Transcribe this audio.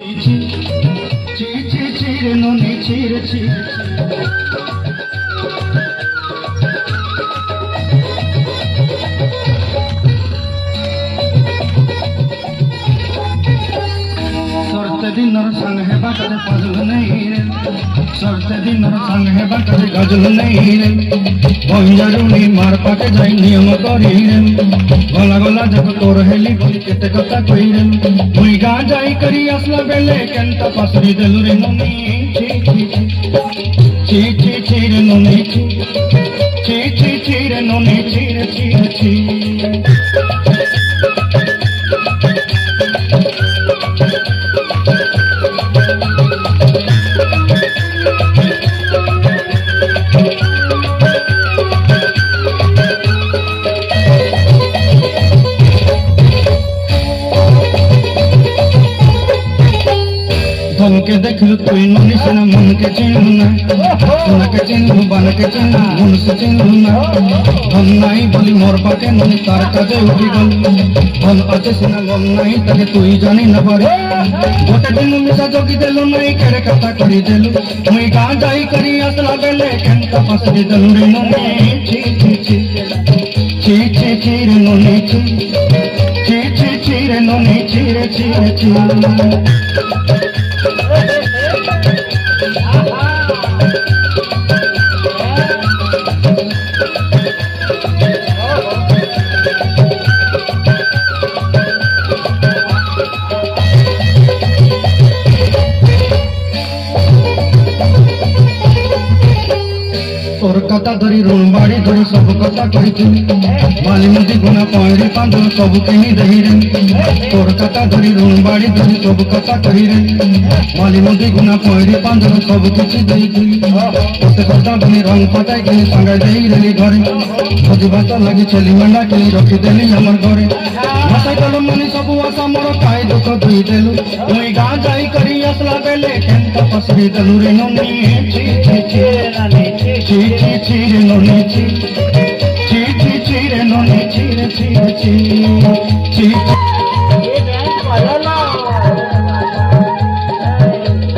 Cheer, no need cheer. Sorte dinner sang hai batare puzzle nahi re. Sorte dinner sang hai batare gazal nahi re. Onjaruni mar pake jai niyam kori re. Gola gola jak tor heli goli kete kata koi re. Mui ga jai kari asla bele kenta pasri delu re noni. Chi re noni chi re noni chi. धन के देखलु तुई ननी से ना मन के चिन्हना सोना के चिन्ह बन के चिन्ह मन से चिन्हना धन नहीं बोली मोर पाके ननी तार काजे उठी गल धन अच्छे से ना गम नहीं ताके तुई जानी न पारे गोटे दिन मिसा जोगी देलु नहीं केरे कथा करी देलु मुई गा जाई करी असला बेले केंता पसरी देलु रे ननी ची रे ननी ची रे ननी ची रे तोर कथा धरी ऋण बाड़ी धरी सब कथा कही माली मुदी गुना पहरी पांडल सब कहीं दही रे तोर कथा धरी ऋण बाड़ी धरी सब कथा कही रे माली मुदी गुना पहरी पांडल सब किछि दही तोते कथा बनी रंग पटाई के संगा देई रे घरे भोज भात लगी छेली मंडा के रखी देली हमर घरे भाषा कलम मनी सब आशा मोर काई दुख दुई देलु मुई गा जाई करी असला बेले केंता पसरी देलु रे ननी ची रे ननी ची